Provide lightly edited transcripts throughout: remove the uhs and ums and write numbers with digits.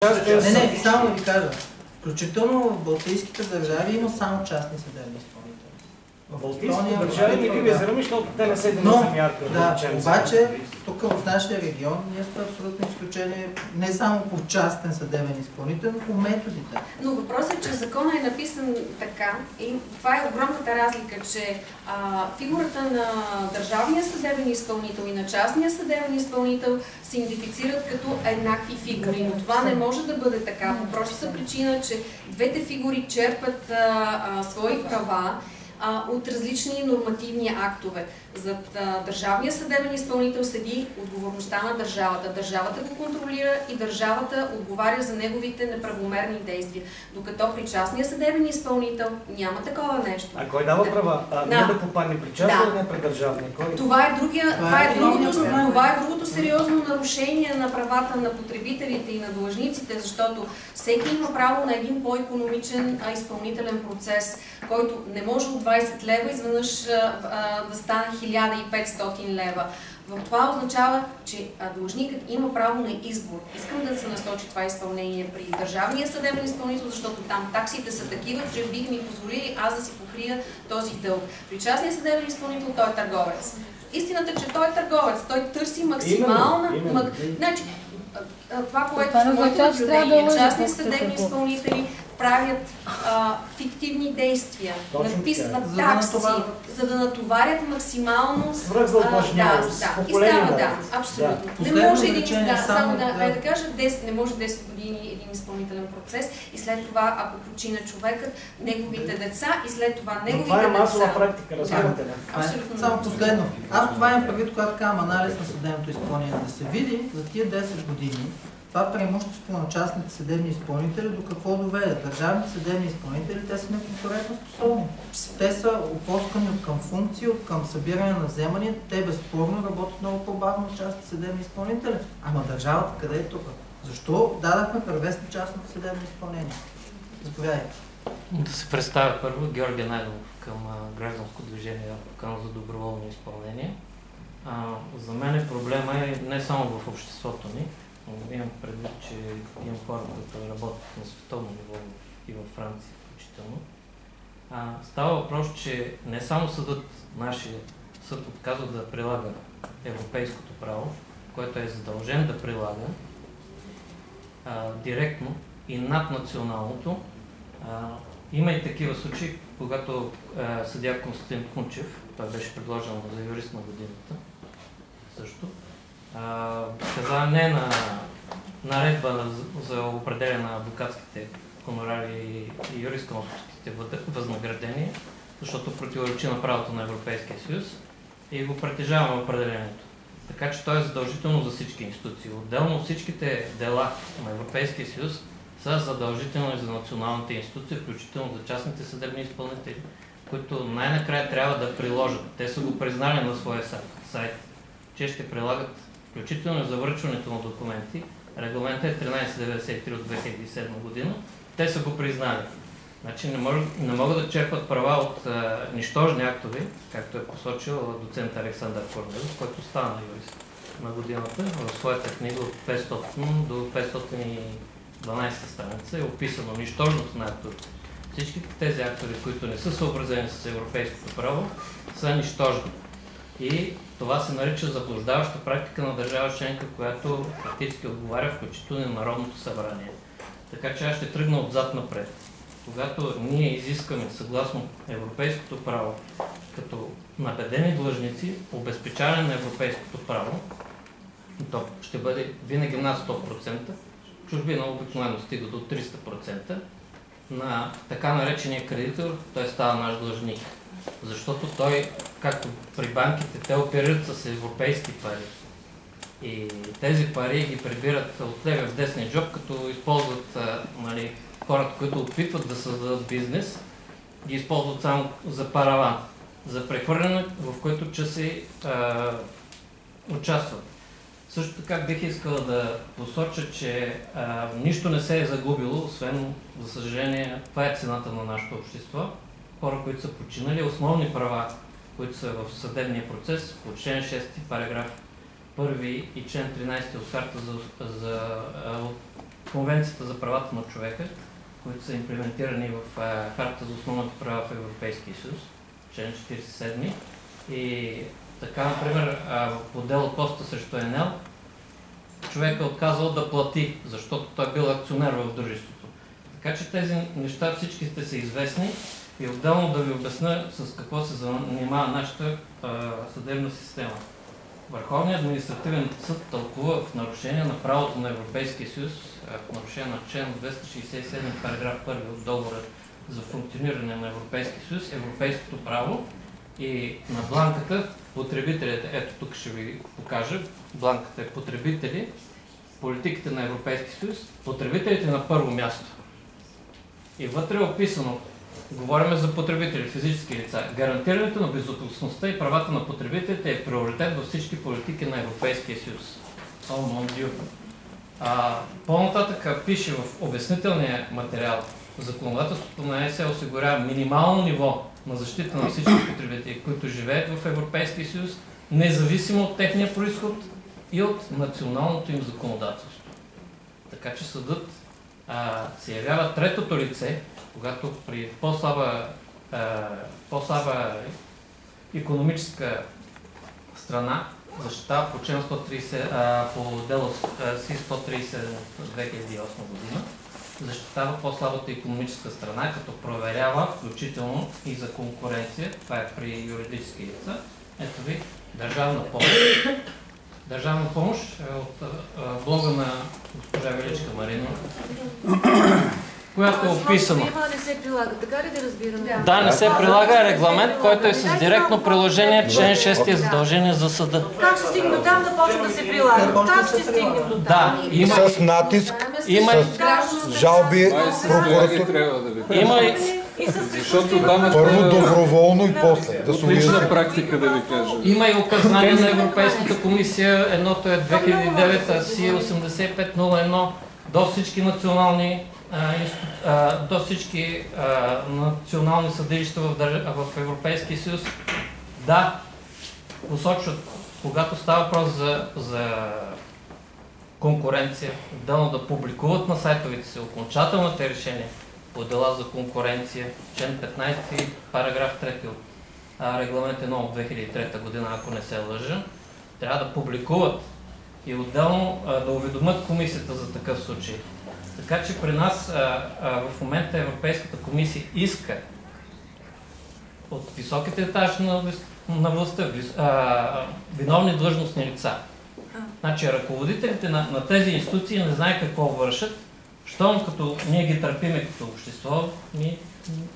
Не, само да ви кажа. Включително в балтийските държави има само частни съдебни изпълнители. В балтийските държави не ги визираме, защото те не се самият. Да, обаче тук в нашия регион ние сме абсолютно изключение не само по частен съдебен изпълнител, но по методите. Но въпросът е, че законът е написан така и това е огромната разлика, че фигурата на държавния съдебен изпълнител и на частния съдебен изпълнител се идентифицират като еднакви фигури, но това не може да бъде така по простата причина, че двете фигури черпат свои права от различни нормативни актове. Зад държавния съдебен изпълнител седи отговорността на държавата. Държавата го контролира и държавата отговаря за неговите неправомерни действия. Докато при частния съдебен изпълнител няма такова нещо. А кой дава права? Не да попадне при частния, а не при държавния? Това е другото сериозно нарушение на правата на потребителите и на длъжниците, защото всеки има право на един по-икономичен изпълнителен процес, който не може от 20 лева изведнъж да стане 1500 лева. Това означава, че длъжникът има право на избор. Искам да се насочи това изпълнение при държавния съдебен изпълнител, защото там таксите са такива, че бих ми позволили аз да си покрия този дълг. При частния съдебен изпълнител той е търговец. Истината е, че той е търговец. Той търси максимална... Значи, това, което в моите наблюдения, частни съдебни изпълнители правят фиктивни действия, надписват такси, за да натоварят максимално... Свръхзадлъжнялост, абсолютно. Не може да кажа, не може 10 години един изпълнителен процес и след това, ако почина човекът, неговите деца и след това неговите деца. Това е масова практика, разбирате ли? Абсолютно. Само последно. Аз това имам предвид, когато казвам анализ на съдебното изпълнение, да се види за тия 10 години това преимущество на частните съдебни изпълнители до какво доведе. Държавните съдебни изпълнители, те са неконкурентно способни. Те са опоскани от към функции, от към събиране на вземания. Те безспорно работят много по-бавно от частните съдебни изпълнители. Ама държавата къде е тук? Защо дадахме превес на частното съдебно изпълнение? Заповядайте. Да се представя първо Георги Найденов към гражданско движение към за доброволно изпълнение. За мен проблема е не само в обществото ни. Имам предвид, че имам хора, които работят на световно ниво и във Франция включително. Става въпрос, че не само съдът, нашия съд отказва да прилага европейското право, което е задължен да прилага директно и наднационалното. Има и такива случаи, когато съдия Константин Кунчев, той беше предложен за юрист на годината също, каза не на наредба за определяне на адвокатските хонорари и юрисконсултските възнаграждения, защото противоречи на правото на Европейския съюз и го притежаваме определението. Така че то е задължително за всички институции. Отделно всичките дела на Европейския съюз са задължителни за националните институции, включително за частните съдебни изпълнители, които най-накрая трябва да приложат. Те са го признали на своя сайт, че ще прилагат включително за връчването на документи. Регламентът е 1393 от 2007 година. Те са го признали. Значи не могат да черпат права от нищожни актове, както е посочил доцент Александър Корнелов, който стана юрист на годината. В своята книга от 500 до 512 страница е описано нищожност на актовете. Всички тези актове, които не са съобразени с европейското право, са нищожни. И това се нарича заблуждаваща практика на държава членка, която практически отговаря включително на Народното събрание. Така че аз ще тръгна отзад напред. Когато ние изискаме съгласно европейското право, като набедени длъжници, обезпечаване на европейското право, то ще бъде винаги над 100%, чужбина обикновено стига до 300%, на така наречения кредитор, той става наш длъжник. Защото той, както при банките, те оперират с европейски пари. И тези пари ги прибират от левия в десния джоб, като използват хората, които опитват да създадат бизнес, ги използват само за параван, за прехвърляне, в който часи участват. Също така бих искал да посоча, че нищо не се е загубило, освен, за съжаление, това е цената на нашето общество. Хора, които са починали, основни права, които са в съдебния процес, по член 6, параграф 1 и член 13 от карта за Конвенцията за правата на човека, които са имплементирани в Хартата за основните права в Европейския съюз, член 47. И така, например, по дело Коста срещу Енел, човек е отказал да плати, защото той бил акционер в дружеството. Така че тези неща всичките са известни и отделно да ви обясня с какво се занимава нашата съдебна система. Върховният административен съд тълкува в нарушение на правото на Европейския съюз, в нарушение на член 267, параграф 1 от договора за функциониране на Европейския съюз, европейското право и на бланката потребителите. Ето тук ще ви покажа. Бланката е потребители, политиките на Европейския съюз, потребителите на първо място. И вътре е описано, говорим за потребители, физически лица. Гарантирането на безопасността и правата на потребителите е приоритет във всички политики на Европейския съюз. По-нататък пише в обяснителния материал, законодателството на ЕС осигурява минимално ниво на защита на всички потребители, които живеят в Европейския съюз, независимо от техния произход и от националното им законодателство. Така че съдът се явява третото лице, когато при по-слаба икономическа страна защитава по член 130, по дело С-137 от 2008 година, защитава по-слабата икономическа страна, като проверява включително и за конкуренция. Това е при юридически лица. Ето ви държавна помощ. Държавна помощ от блога на госпожа Величка Маринова, която е описана. Не се прилага, така ли да разбираме? Да, не се прилага регламент, който е с директно приложение, член 6 е задължение за съда. Как ще стигне до там да почне да се прилага? Как ще стигне до там? Да, има с натиск, с жалби, прокуратура. Има и първо доброволно и после да се отлична практика, да ви кажа. Има и указания на Европейската комисия, едното е 2009 Си-8501 до всички национални съдилища в Европейския съюз. Да, посочват, когато става въпрос за конкуренция, отделно да публикуват на сайтовете си окончателните решения по дела за конкуренция, член 15, параграф 3 от регламент 1 от 2003 година, ако не се лъжа, трябва да публикуват и отделно да уведомят комисията за такъв случай. Така че при нас в момента Европейската комисия иска от високите етажи на властта виновни длъжностни лица. Значи ръководителите на тези институции не знаят какво вършат, щом като ние ги търпиме като общество,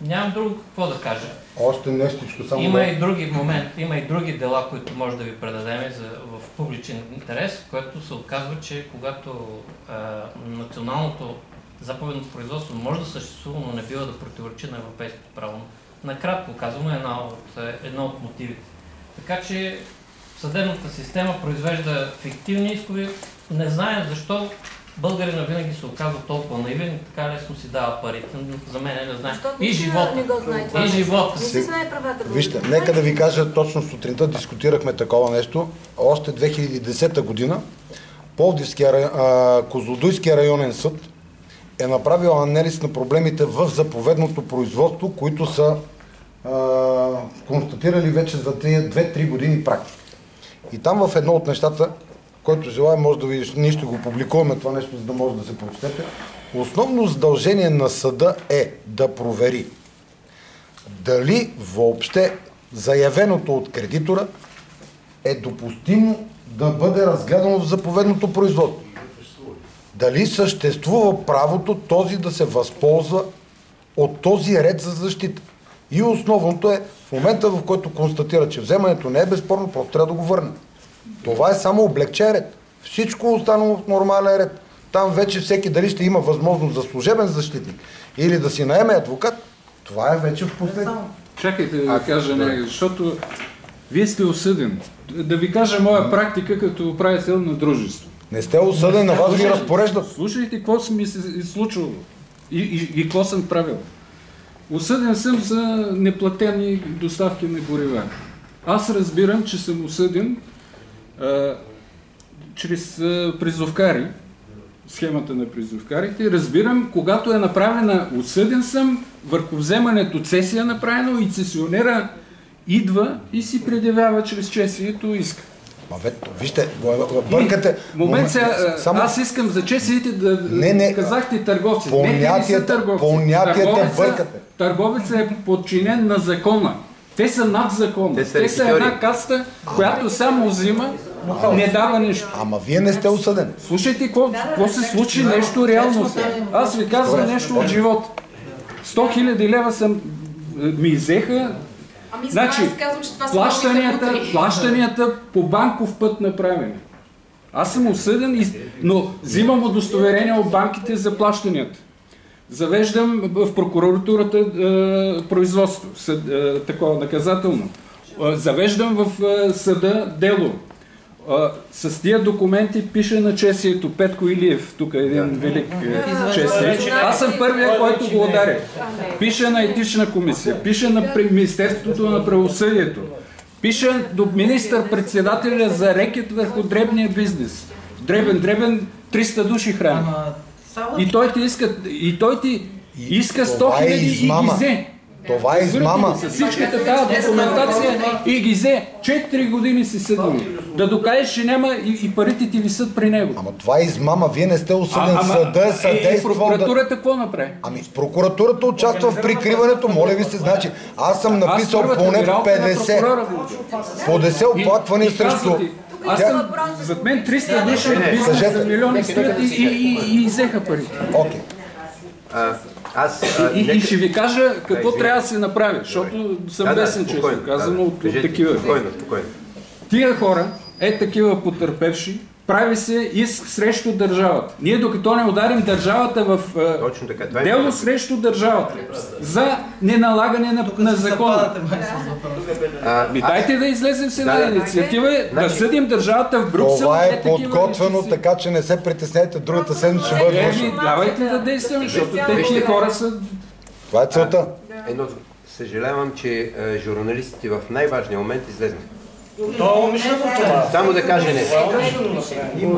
нямам друго какво да кажа. Още нещичко само. Има и други моменти, има и други дела, които може да ви предадем в публичен интерес, което се оказва, че когато националното заповедно производство може да съществува, но не бива да противоречи на европейското право. Накратко казваме едно от мотивите. Така че съдебната система произвежда фиктивни искове. Не знаем защо българина винаги се оказва толкова наивен и така лесно си дава парите. За мен не знае. И живота. И живота. Не се знае правата. Вижте, нека да ви кажа, точно сутринта дискутирахме такова нещо. Още 2010 година Козлодуйския районен съд е направил анализ на проблемите в заповедното производство, които са констатирали вече за 2-3 години практика. И там в едно от нещата, който желая, може да видиш, ние ще го публикуваме това нещо, за да може да се прочетете. Основно задължение на съда е да провери дали въобще заявеното от кредитора е допустимо да бъде разгледано в заповедното производство. Дали съществува правото този да се възползва от този ред за защита. И основното е, в момента в който констатира, че вземането не е безспорно, просто трябва да го върне. Това е само облегчен ред. Всичко останало в нормален ред. Там вече всеки дали ще има възможност за служебен защитник или да си наеме адвокат, това е вече в последствие. Чакайте да кажа нещо, защото вие сте осъден. Да ви кажа моя практика като управител на дружество. Не сте осъден, на вас ви разпореждат. Слушайте какво се ми се случило и какво съм правил. Осъден съм за неплатени доставки на горива. Аз разбирам, че съм осъден чрез призовкари схемата на призовкарите. Разбирам, когато е направена, осъден съм, върху вземането цесия направено и цесионера идва и си предявява чрез чесието иска. Вижте, бъркате... Момент сега, аз искам за чесиите да казахте търговци. Понятията бъркате. Търговецът е подчинен на закона. Те са над закона. Те са една каста, която само взима, не дава нищо. Ама вие не сте осъден. Слушайте, какво се случи нещо реално сега. Аз ви казвам нещо от живота. 100 000 лева ми изеха. Значи, плащанията по банков път направени. Аз съм осъден, но взимам удостоверение от банките за плащанията. Завеждам в прокуратурата производство, такова наказателно. Завеждам в съда дело. С тия документи пише на чесието Петко Илиев, тук е един велик честник. Аз съм първия, който го ударя. Пише на етична комисия, пише на Министерството на правосъдието, пише до министър-председателя за рекет върху дребния бизнес. Дребен, 300 души храни. И той ти иска 100 000 и ги взе. Това е измама. С всичката тази документация и ги взе. 4 години си съдили. Да докажеш, че няма и парите ти висят при него. Ама това е измама. Вие не сте осъден. Съда е съдействал. Прокуратурата какво направи? Прокуратурата участва в прикриването. Моля ви се, значи, аз съм написал поне 50 оплаквания срещу... Зад мен 300 души бизнес за милиони стоят и взеха парите. Окей. И ще ви кажа какво трябва да се направи, защото съм бесен, често казано от такива. Спокойно. Тия хора, такива потърпевши, прави се иск срещу държавата. Ние докато не ударим държавата в дело срещу държавата за неналагане на закона. Дайте да излезем с една инициатива, да съдим държавата в Брюксел. Това е подготвено, така че не се притесняйте, другата седмица ще бъде вършено. Давайте да действаме, защото тези хора са... Това е целта. Съжалявам, че журналистите в най-важния момент излезнаха. Това. Само да кажа нещо.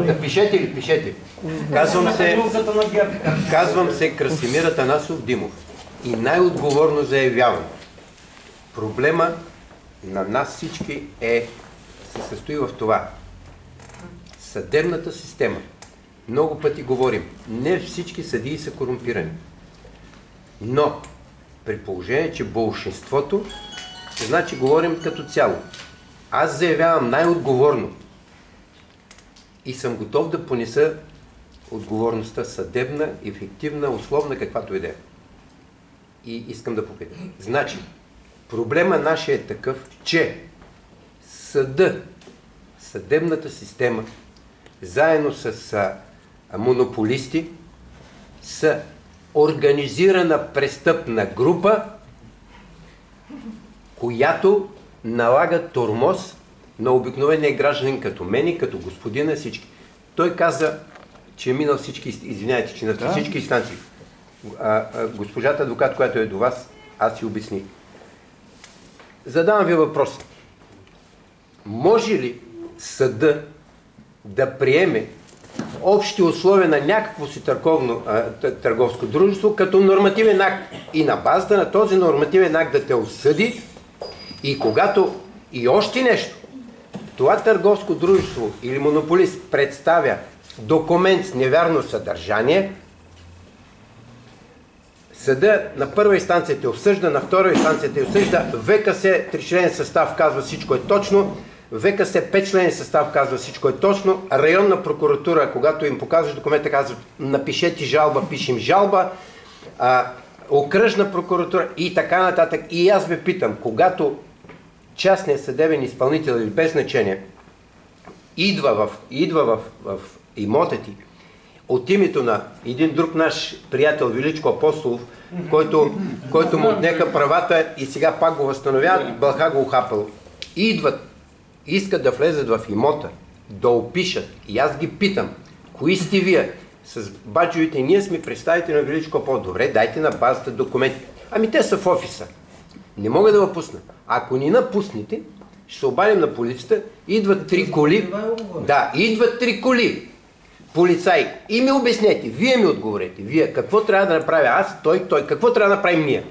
Да пишете ли? Пишете. Казвам се Красимир Атанасов Димов и най-отговорно заявявам. Проблема на нас всички се състои в това. Съдебната система. Много пъти говорим. Не всички съдии са корумпирани. Но при положение, че болшинството, значи говорим като цяло. Аз заявявам най-отговорно и съм готов да понеса отговорността съдебна, ефективна, условна, каквато и да е. И искам да попитам. Значи, проблема нашия е такъв, че съдебната система, заедно с монополисти, са организирана престъпна група, която налага тормоз на обикновения гражданин като мен и като господина всички. Той каза, че е минал всички, извиняйте, че на всички инстанции. Госпожата адвокат, която е до вас, аз си обясних. Задавам ви въпрос. Може ли съда да приеме общи условия на някакво си търговско дружество като нормативен акт и на базата на този нормативен акт да те осъди и когато и още нещо, това търговско дружество или монополист представя документ с невярно съдържание, съда на първа инстанция те осъжда, на втора инстанция те осъжда, ВКС 3-членен състав казва всичко е точно, ВКС 5-членен състав казва всичко е точно, районна прокуратура, когато им показваш документа, казва напишете жалба, пишем жалба, окръжна прокуратура и така нататък. И аз ви питам, когато частният съдебен изпълнител или без значение идва в имота ти от името на един друг наш приятел Величко Апостолов, който му отнеха правата и сега пак го възстановяват, бълха го ухапал. Идват, искат да влезат в имота, да опишат. И аз ги питам, кои сте вие? С баджовите, ние сме представители на Величко Апостолов. Добре, дайте на базата документи. Ами те са в офиса. Не мога да напусна. Ако ни напуснете, ще се обадим на полицията, идват 3 коли. Да, идват 3 коли. полицай и ми обяснете, вие ми отговорете, вие какво трябва да направя аз, той, какво трябва да направим ние?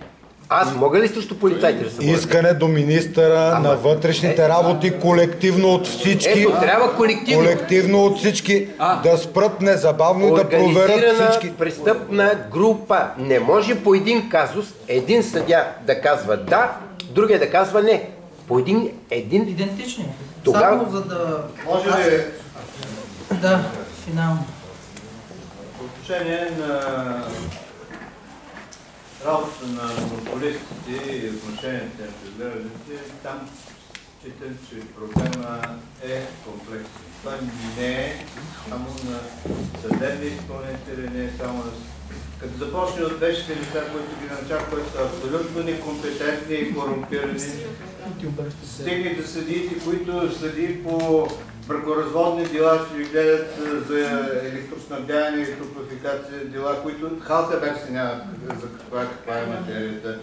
Аз мога ли срещу полицайите да се боря? Искане до министъра на вътрешните работи колективно от всички. Ето, трябва колективно. Колективно от всички да спрат незабавно и да проверят всички. Престъпна група. Не може по един казус един съдия да казва да, другия да казва не. По един... Идентични. Тогава... Само за да... Може ли... Да, финално. По отношение на работата на монополистите и отношенията между гражданите, там считам, че проблема е комплексен. Това не е само на съдебни изпълнители, не е само на... Като започне от вещите лица, които ги началят, които са абсолютно некомпетентни и корумпирани, стигне до съдиите, които съди по бракоразводни дела ще ви гледат за електроснабдяване и топлофикация дела, които халта вече се няма за каква е материята.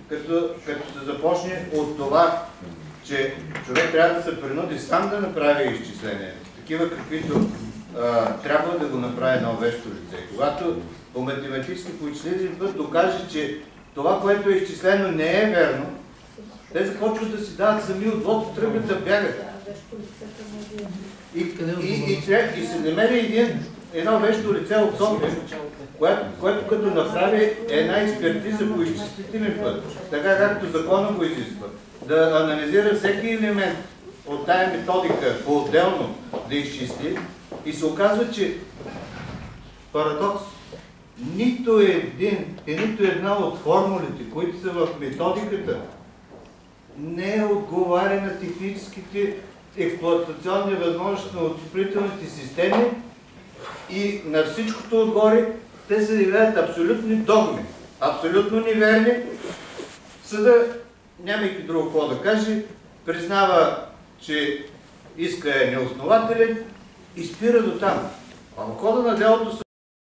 Като се започне от това, че човек трябва да се принуди сам да направи изчисления, такива каквито трябва да го направи едно вещо лице. Когато по математически по изчислителен път докаже, че това, което е изчислено, не е верно, те започват да си дават сами отвод, тръгват да бягат. И се намери едно вещо лице от София, което като направи една експертиза по изчислителен път, така както закона го изисква, да анализира всеки елемент от тая методика по-отделно да изчисли и се оказва, че парадокс, нито една от формулите, които са в методиката, не отговаря на техническите експлоатационни възможности на отоплителните системи и на всичкото отгоре те се явяват абсолютни догми, абсолютно неверни. Съда, нямайки друго какво да каже, признава, че иска е неоснователен и спира до там. А в хода на делото